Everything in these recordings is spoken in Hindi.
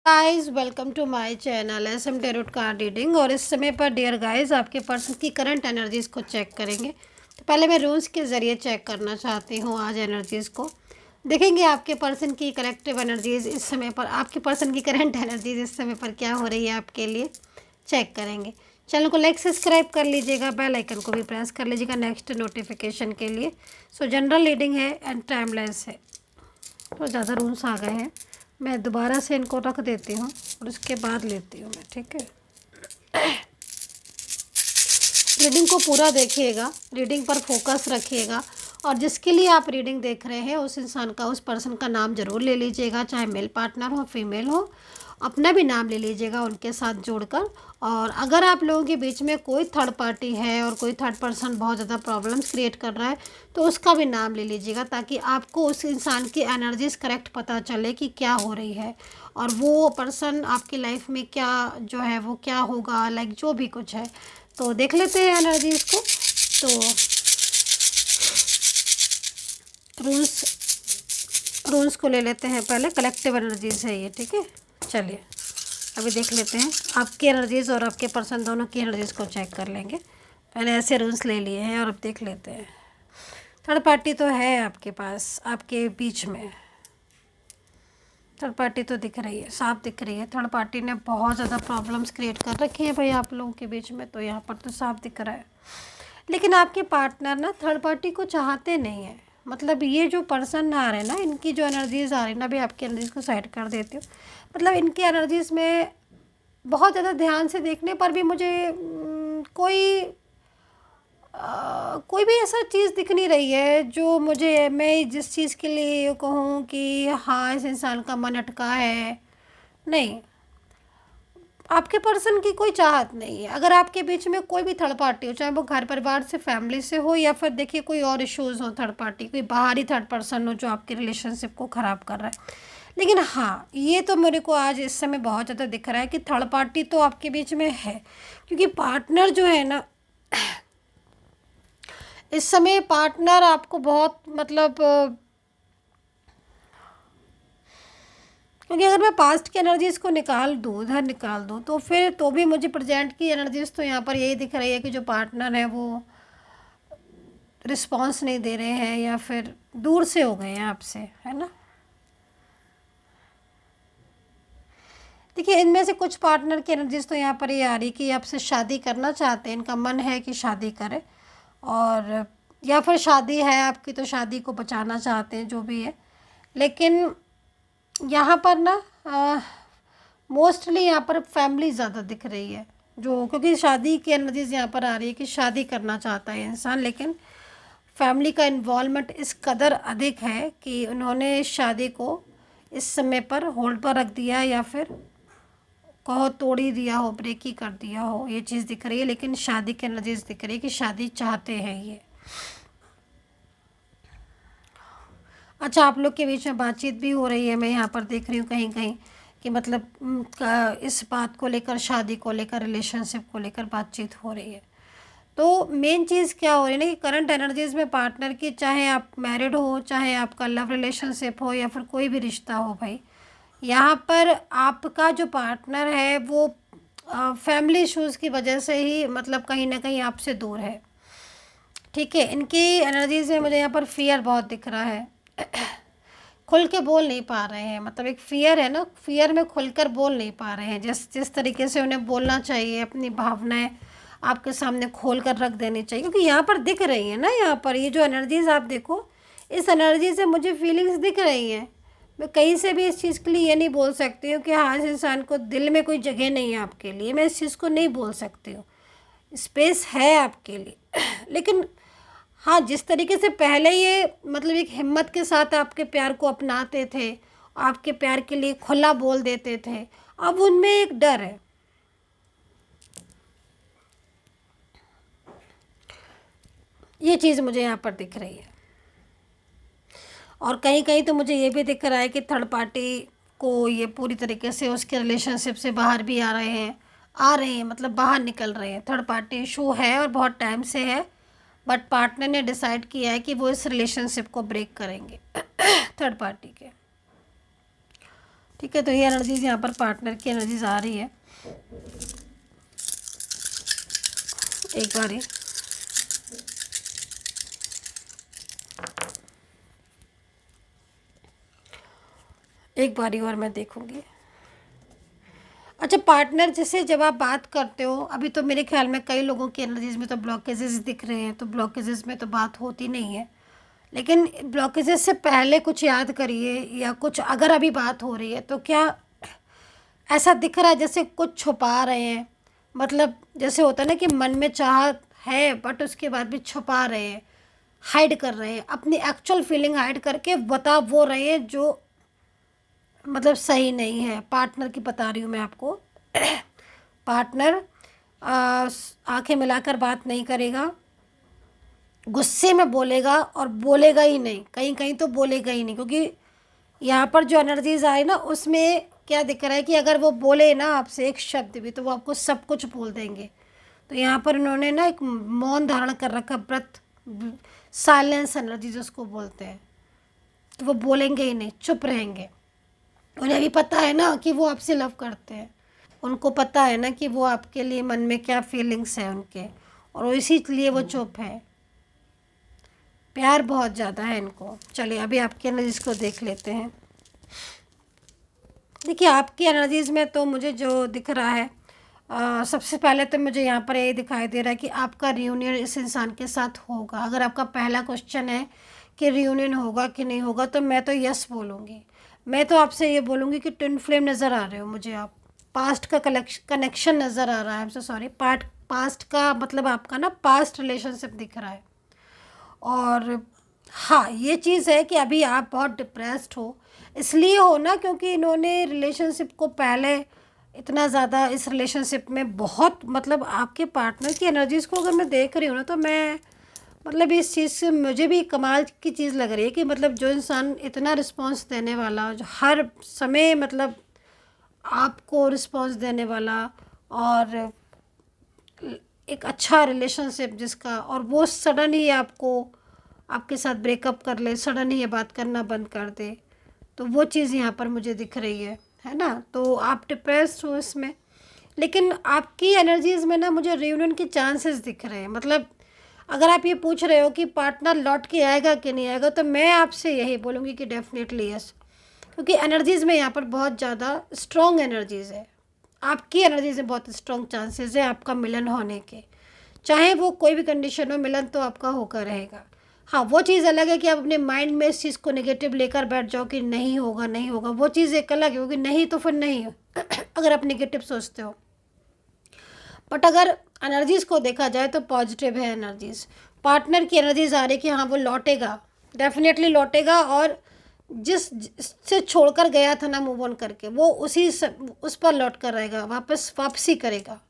Guys welcome to my channel SM tarot card reading. और इस समय पर डियर गाइस आपके पर्सन की करंट एनर्जीज़ को चेक करेंगे। तो पहले मैं रूल्स के ज़रिए चेक करना चाहती हूँ आज एनर्जीज़ को। देखेंगे आपके पर्सन की कलेक्टिव एनर्जीज़ इस समय पर, आपके पर्सन की करंट एनर्जीज़ इस समय पर क्या हो रही है आपके लिए, चेक करेंगे। चैनल को लाइक सब्सक्राइब कर लीजिएगा, बेल आइकन को भी प्रेस कर लीजिएगा नेक्स्ट नोटिफिकेशन के लिए। सो जनरल रीडिंग है एंड टाइमलेस है। तो ज़्यादा रूल्स आ गए हैं, मैं दोबारा से इनको रख देती हूँ और उसके बाद लेती हूँ मैं, ठीक है। रीडिंग को पूरा देखिएगा, रीडिंग पर फोकस रखिएगा। और जिसके लिए आप रीडिंग देख रहे हैं उस इंसान का, उस पर्सन का नाम ज़रूर ले लीजिएगा, चाहे मेल पार्टनर हो फीमेल हो, अपना भी नाम ले लीजिएगा उनके साथ जोड़कर। और अगर आप लोगों के बीच में कोई थर्ड पार्टी है और कोई थर्ड पर्सन बहुत ज़्यादा प्रॉब्लम्स क्रिएट कर रहा है तो उसका भी नाम ले लीजिएगा, ताकि आपको उस इंसान की एनर्जीज करेक्ट पता चले कि क्या हो रही है और वो पर्सन आपकी लाइफ में क्या जो है वो क्या होगा, लाइक जो भी कुछ है। तो देख लेते हैं एनर्जीज को। तो रूल्स को ले लेते हैं पहले, कलेक्टिव एनर्जीज है ये, ठीक है। चलिए अभी देख लेते हैं आपकी एनर्जीज़ और आपके पर्सन दोनों की एनर्जीज़ को चेक कर लेंगे। मैंने ऐसे रूल्स ले लिए हैं और अब देख लेते हैं। थर्ड पार्टी तो है आपके पास, आपके बीच में थर्ड पार्टी तो दिख रही है, साफ दिख रही है। थर्ड पार्टी ने बहुत ज़्यादा प्रॉब्लम्स क्रिएट कर रखी है भाई आप लोगों के बीच में, तो यहाँ पर तो साफ दिख रहा है। लेकिन आपके पार्टनर ना थर्ड पार्टी को चाहते नहीं है। मतलब ये जो पर्सन आ रहे हैं ना, इनकी जो एनर्जीज़ आ रही है ना, अभी आपकी एनर्जीज़ को साइड कर देती हूँ। मतलब इनकी एनर्जीज़ में बहुत ज़्यादा ध्यान से देखने पर भी मुझे कोई भी ऐसा चीज़ दिख नहीं रही है जो मुझे, मैं जिस चीज़ के लिए ये कहूँ कि हाँ इस इंसान का मन अटका है। नहीं, आपके पर्सन की कोई चाहत नहीं है। अगर आपके बीच में कोई भी थर्ड पार्टी हो, चाहे वो घर परिवार से, फैमिली से हो, या फिर देखिए कोई और इश्यूज़ हो, थर्ड पार्टी कोई बाहरी थर्ड पर्सन हो जो आपके रिलेशनशिप को ख़राब कर रहा है। लेकिन हाँ, ये तो मेरे को आज इस समय बहुत ज़्यादा दिख रहा है कि थर्ड पार्टी तो आपके बीच में है। क्योंकि पार्टनर जो है ना, इस समय पार्टनर आपको बहुत मतलब क्योंकि अगर मैं पास्ट की एनर्जीज़ को निकाल दूँ, इधर निकाल दूँ, तो फिर तो भी मुझे प्रेजेंट की एनर्जीज़ तो यहाँ पर यही दिख रही है कि जो पार्टनर है वो रिस्पॉन्स नहीं दे रहे हैं या फिर दूर से हो गए हैं आपसे, है ना। देखिए इनमें से कुछ पार्टनर की एनर्जीज़ तो यहाँ पर ये आ रही कि आपसे शादी करना चाहते हैं, इनका मन है कि शादी करें, और या फिर शादी है आपकी तो शादी को बचाना चाहते हैं, जो भी है। लेकिन यहाँ पर ना मोस्टली यहाँ पर फैमिली ज़्यादा दिख रही है, जो क्योंकि शादी की एनर्जीज यहाँ पर आ रही है कि शादी करना चाहता है इंसान, लेकिन फैमिली का इन्वॉल्वमेंट इस कदर अधिक है कि उन्होंने शादी को इस समय पर होल्ड पर रख दिया, या फिर कहो तोड़ ही दिया हो, ब्रेक ही कर दिया हो, ये चीज़ दिख रही है। लेकिन शादी की एनर्जीज दिख रही है कि शादी चाहते हैं ये। अच्छा, आप लोग के बीच में बातचीत भी हो रही है, मैं यहाँ पर देख रही हूँ कहीं कहीं कि मतलब इस बात को लेकर, शादी को लेकर, रिलेशनशिप को लेकर बातचीत हो रही है। तो मेन चीज़ क्या हो रही है ना कि करंट एनर्जीज में पार्टनर की, चाहे आप मैरिड हो, चाहे आपका लव रिलेशनशिप हो, या फिर कोई भी रिश्ता हो भाई, यहाँ पर आपका जो पार्टनर है वो फैमिली इश्यूज़ की वजह से ही मतलब कहीं ना कहीं आपसे दूर है, ठीक है। इनकी एनर्जीज में मुझे यहाँ पर फियर बहुत दिख रहा है। खुल के बोल नहीं पा रहे हैं, मतलब एक फियर है ना, फियर में खुलकर बोल नहीं पा रहे हैं। जिस तरीके से उन्हें बोलना चाहिए, अपनी भावनाएं आपके सामने खोल कर रख देनी चाहिए, क्योंकि यहाँ पर दिख रही है ना, यहाँ पर ये जो एनर्जीज आप देखो, इस एनर्जी से मुझे फीलिंग्स दिख रही हैं। मैं कहीं से भी इस चीज़ के लिए ये नहीं बोल सकती हूँ कि हाँ इस इंसान को दिल में कोई जगह नहीं है आपके लिए, मैं इस चीज़ को नहीं बोल सकती हूँ, स्पेस है आपके लिए। लेकिन हाँ, जिस तरीके से पहले ये मतलब एक हिम्मत के साथ आपके प्यार को अपनाते थे, आपके प्यार के लिए खुला बोल देते थे, अब उनमें एक डर है। ये चीज़ मुझे यहाँ पर दिख रही है। और कहीं कहीं तो मुझे ये भी दिख रहा है कि थर्ड पार्टी को ये पूरी तरीके से उसके रिलेशनशिप से बाहर भी आ रहे हैं, मतलब बाहर निकल रहे हैं। थर्ड पार्टी इशू है और बहुत टाइम से है, बट पार्टनर ने डिसाइड किया है कि वो इस रिलेशनशिप को ब्रेक करेंगे थर्ड पार्टी के। ठीक है, तो ये एनर्जीज यहाँ पर पार्टनर की एनर्जीज आ रही है। एक बारी और मैं देखूंगी। अच्छा, पार्टनर जैसे जब आप बात करते हो, अभी तो मेरे ख्याल में कई लोगों की एनर्जीज में तो ब्लॉकेजेस दिख रहे हैं, तो ब्लॉकेजेस में तो बात होती नहीं है। लेकिन ब्लॉकेजेस से पहले कुछ याद करिए, या कुछ अगर अभी बात हो रही है तो क्या ऐसा दिख रहा है जैसे कुछ छुपा रहे हैं। मतलब जैसे होता है ना कि मन में चाहत है बट उसके बाद भी छुपा रहे हैं, हाइड कर रहे हैं, अपनी एक्चुअल फीलिंग हाइड करके बता वो रहे हैं जो मतलब सही नहीं है। पार्टनर की बता रही हूँ मैं आपको। पार्टनर आंखें मिलाकर बात नहीं करेगा, गुस्से में बोलेगा, और बोलेगा ही नहीं, कहीं कहीं तो बोलेगा ही नहीं, क्योंकि यहाँ पर जो एनर्जीज आई ना उसमें क्या दिख रहा है कि अगर वो बोले ना आपसे एक शब्द भी तो वो आपको सब कुछ बोल देंगे। तो यहाँ पर उन्होंने ना एक मौन धारण कर रखा, व्रत, साइलेंस एनर्जी जिसको बोलते हैं। तो वो बोलेंगे ही नहीं, चुप रहेंगे। उन्हें भी पता है ना कि वो आपसे लव करते हैं, उनको पता है ना कि वो आपके लिए मन में क्या फीलिंग्स है उनके, और इसीलिए वो चुप है। प्यार बहुत ज़्यादा है इनको। चलिए अभी आपकी एनर्जीज़ को देख लेते हैं। देखिए आपकी एनर्जीज़ में तो मुझे जो दिख रहा है, सबसे पहले तो मुझे यहाँ पर ये दिखाई दे रहा है कि आपका रियूनियन इस इंसान के साथ होगा। अगर आपका पहला क्वेश्चन है कि रियूनियन होगा कि नहीं होगा, तो मैं तो यस बोलूँगी। मैं तो आपसे ये बोलूँगी कि ट्विन फ्लेम नज़र आ रहे हो मुझे आप। पास्ट का कनेक्शन नज़र आ रहा है। I am so sorry, past का मतलब आपका ना पास्ट रिलेशनशिप दिख रहा है। और हाँ, ये चीज़ है कि अभी आप बहुत डिप्रेस्ड हो, इसलिए हो ना क्योंकि इन्होंने रिलेशनशिप को पहले इतना ज़्यादा, इस रिलेशनशिप में बहुत, मतलब आपके पार्टनर की एनर्जीज़ को अगर मैं देख रही हूँ ना, तो मैं मतलब इस चीज़ से मुझे भी कमाल की चीज़ लग रही है कि मतलब जो इंसान इतना रिस्पॉन्स देने वाला, जो हर समय मतलब आपको रिस्पॉन्स देने वाला, और एक अच्छा रिलेशनशिप जिसका, और वो सडन ही आपको आपके साथ ब्रेकअप कर ले, सडन ही ये बात करना बंद कर दे, तो वो चीज़ यहाँ पर मुझे दिख रही है ना। तो आप डिप्रेस्ड हो इसमें, लेकिन आपकी एनर्जीज़ में ना मुझे रियूनियन के चांसेस दिख रहे हैं। मतलब अगर आप ये पूछ रहे हो कि पार्टनर लौट के आएगा कि नहीं आएगा, तो मैं आपसे यही बोलूँगी कि डेफिनेटली यस, क्योंकि एनर्जीज़ में यहाँ पर बहुत ज़्यादा स्ट्रॉन्ग एनर्जीज़ है। आपकी एनर्जीज़ में बहुत स्ट्रॉन्ग चांसेस है आपका मिलन होने के, चाहे वो कोई भी कंडीशन हो, मिलन तो आपका होकर रहेगा। हाँ, वो चीज़ अलग है कि आप अपने माइंड में इस चीज़ को नेगेटिव लेकर बैठ जाओ कि नहीं होगा नहीं होगा, वो चीज़ एक अलग है, क्योंकि नहीं तो फिर नहीं है। अगर आप नेगेटिव सोचते हो, बट अगर एनर्जीज़ को देखा जाए तो पॉजिटिव है एनर्जीज़। पार्टनर की एनर्जीज़ आ रही कि हाँ वो लौटेगा, डेफिनेटली लौटेगा, और जिस से छोड़कर गया था ना मूव ऑन करके, वो उस पर लौट कर रहेगा, वापसी करेगा।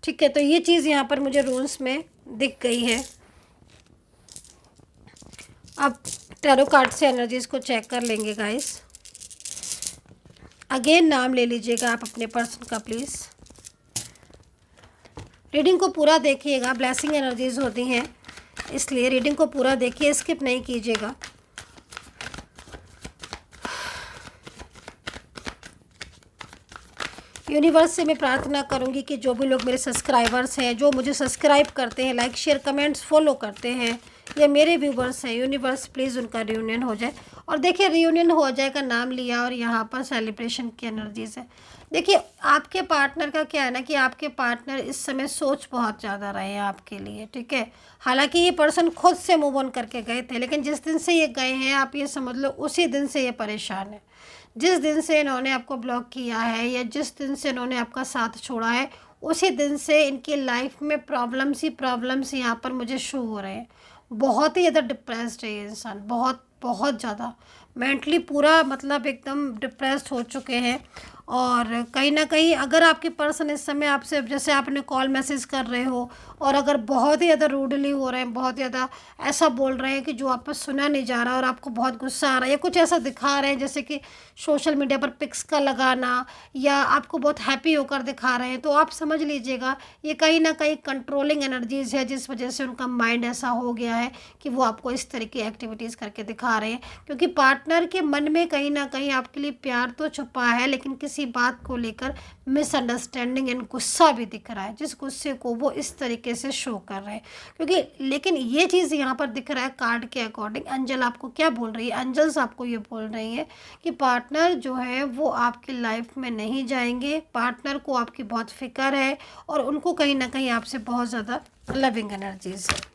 ठीक है, तो ये चीज़ यहाँ पर मुझे रूल्स में दिख गई है। अब टैरो कार्ड से एनर्जीज़ को चेक कर लेंगे गाइस। अगेन नाम ले लीजिएगा आप अपने पर्सन का प्लीज़। रीडिंग को पूरा देखिएगा, ब्लेसिंग एनर्जीज़ होती हैं, इसलिए रीडिंग को पूरा देखिए, स्किप नहीं कीजिएगा। यूनिवर्स से मैं प्रार्थना करूंगी कि जो भी लोग मेरे सब्सक्राइबर्स हैं, जो मुझे सब्सक्राइब करते हैं, लाइक शेयर कमेंट्स फॉलो करते हैं, या मेरे व्यूवर्स हैं, यूनिवर्स प्लीज़ उनका रियूनियन हो जाए। और देखिए रियूनियन हो जाए का नाम लिया, और यहाँ पर सेलिब्रेशन की एनर्जीज़ है। देखिए आपके पार्टनर का क्या है ना कि आपके पार्टनर इस समय सोच बहुत ज़्यादा रहे हैं आपके लिए। ठीक है, हालांकि ये पर्सन खुद से मूव ऑन करके गए थे, लेकिन जिस दिन से ये गए हैं आप ये समझ लो उसी दिन से ये परेशान है। जिस दिन से इन्होंने आपको ब्लॉक किया है, या जिस दिन से इन्होंने आपका साथ छोड़ा है, उसी दिन से इनकी लाइफ में प्रॉब्लम्स यहाँ पर मुझे शो हो रहे हैं। बहुत ही ज़्यादा डिप्रेस्ड है ये इंसान, बहुत बहुत ज़्यादा मेंटली पूरा मतलब एकदम डिप्रेस्ड हो चुके हैं। और कहीं ना कहीं अगर आपके पर्सन इस समय आपसे, जैसे आपने कॉल मैसेज कर रहे हो और अगर बहुत ही ज़्यादा रूडली हो रहे हैं, बहुत ज़्यादा ऐसा बोल रहे हैं कि जो आप पर सुना नहीं जा रहा और आपको बहुत गुस्सा आ रहा है, या कुछ ऐसा दिखा रहे हैं जैसे कि सोशल मीडिया पर पिक्स का लगाना, या आपको बहुत हैप्पी होकर दिखा रहे हैं, तो आप समझ लीजिएगा ये कहीं ना कहीं कंट्रोलिंग एनर्जीज़ है, जिस वजह से उनका माइंड ऐसा हो गया है कि वो आपको इस तरह की एक्टिविटीज़ करके दिखा रहे हैं। क्योंकि पार्टनर के मन में कहीं ना कहीं आपके लिए प्यार तो छुपा है, लेकिन किसी बात को लेकर मिसअंडरस्टैंडिंग एंड गुस्सा भी दिख रहा है, जिस गुस्से को वो इस तरीके से शो कर रहे हैं। क्योंकि लेकिन ये चीज़ यहाँ पर दिख रहा है कार्ड के अकॉर्डिंग। अंजल आपको क्या बोल रही है? अंजल्स आपको ये बोल रही है कि पार्टनर जो है वो आपकी लाइफ में नहीं जाएंगे, पार्टनर को आपकी बहुत फिक्र है और उनको कहीं ना कहीं आपसे बहुत ज़्यादा लविंग एनर्जीज है।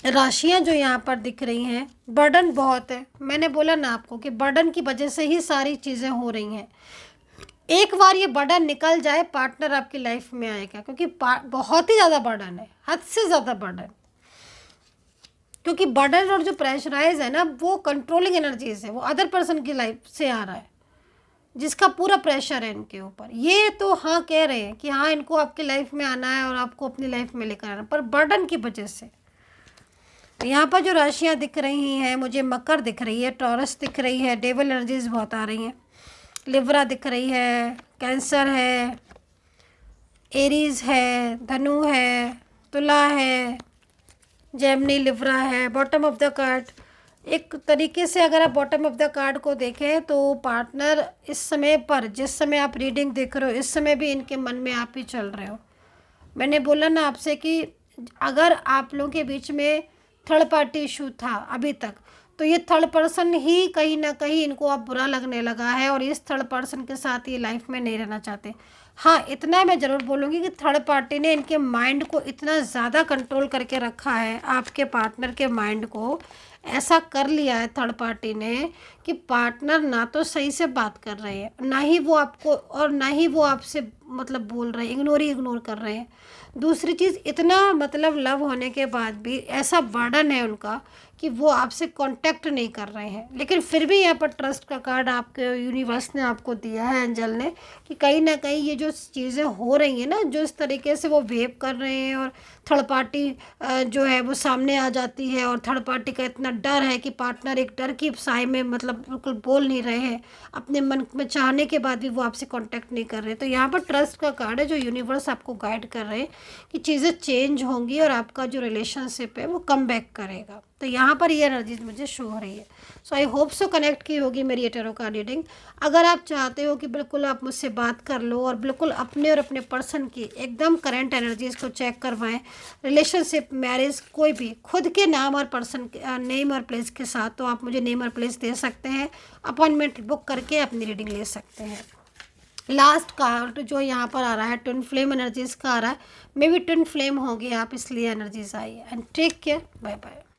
राशियां जो यहाँ पर दिख रही हैं, बर्डन बहुत है। मैंने बोला ना आपको कि बर्डन की वजह से ही सारी चीज़ें हो रही हैं। एक बार ये बर्डन निकल जाए, पार्टनर आपकी लाइफ में आएगा, क्योंकि बहुत ही ज़्यादा बर्डन है, हद से ज़्यादा बर्डन। क्योंकि बर्डन और जो प्रेशराइज है ना, वो कंट्रोलिंग एनर्जीज है, वो अदर पर्सन की लाइफ से आ रहा है, जिसका पूरा प्रेशर है इनके ऊपर। ये तो हाँ कह रहे हैं कि हाँ इनको आपकी लाइफ में आना है और आपको अपनी लाइफ में लेकर आना, पर बर्डन की वजह से। यहाँ पर जो राशियाँ दिख रही हैं, मुझे मकर दिख रही है, टॉरस दिख रही है, डेवल एनर्जीज बहुत आ रही हैं, लिब्रा दिख रही है, कैंसर है, एरीज है, धनु है, तुला है, जेमिनी, लिब्रा है। बॉटम ऑफ द कार्ड, एक तरीके से अगर आप बॉटम ऑफ द कार्ड को देखें तो पार्टनर इस समय पर, जिस समय आप रीडिंग देख रहे हो, इस समय भी इनके मन में आप ही चल रहे हो। मैंने बोला ना आपसे कि अगर आप लोगों के बीच में थर्ड पार्टी इशू था अभी तक, तो ये थर्ड पर्सन ही कहीं ना कहीं इनको अब बुरा लगने लगा है और इस थर्ड पर्सन के साथ ये लाइफ में नहीं रहना चाहते। हाँ, इतना मैं ज़रूर बोलूँगी कि थर्ड पार्टी ने इनके माइंड को इतना ज़्यादा कंट्रोल करके रखा है, आपके पार्टनर के माइंड को ऐसा कर लिया है थर्ड पार्टी ने कि पार्टनर ना तो सही से बात कर रहे हैं, ना ही वो आपको, और ना ही वो आपसे मतलब बोल रहे हैं, इग्नोर कर रहे हैं। दूसरी चीज़, इतना मतलब लव होने के बाद भी ऐसा बर्डन है उनका कि वो आपसे कांटेक्ट नहीं कर रहे हैं। लेकिन फिर भी यहाँ पर ट्रस्ट का कार्ड आपके यूनिवर्स ने आपको दिया है, एंजल ने, कि कहीं ना कहीं ये जो चीज़ें हो रही हैं ना, जो इस तरीके से वो वेव कर रहे हैं और थर्ड पार्टी जो है वो सामने आ जाती है, और थर्ड पार्टी का इतना डर है कि पार्टनर एक डर की साए में मतलब बिल्कुल बोल नहीं रहे हैं, अपने मन में चाहने के बाद भी वो आपसे कांटेक्ट नहीं कर रहे। तो यहाँ पर ट्रस्ट का कार्ड है, जो यूनिवर्स आपको गाइड कर रहे हैं कि चीज़ें चेंज होंगी और आपका जो रिलेशनशिप है वो कम बैक करेगा। तो यहाँ पर ये एनर्जीज मुझे शो हो रही है। सो आई होप सो कनेक्ट की होगी मेरी ये टैरो कार्ड रीडिंग। अगर आप चाहते हो कि बिल्कुल आप मुझसे बात कर लो और बिल्कुल अपने और अपने पर्सन की एकदम करंट एनर्जीज़ को चेक करवाएं, रिलेशनशिप, मैरिज, कोई भी खुद के नाम और पर्सन नेम और प्लेस के साथ, तो आप मुझे नेम और प्लेस दे सकते हैं, अपॉइंटमेंट बुक करके अपनी रीडिंग ले सकते हैं। लास्ट कार्ड जो यहाँ पर आ रहा है, ट्विन फ्लेम एनर्जीज़ का आ रहा है। मे बी ट्विन फ्लेम होगी आप, इसलिए एनर्जीज आई है। And take care, bye bye.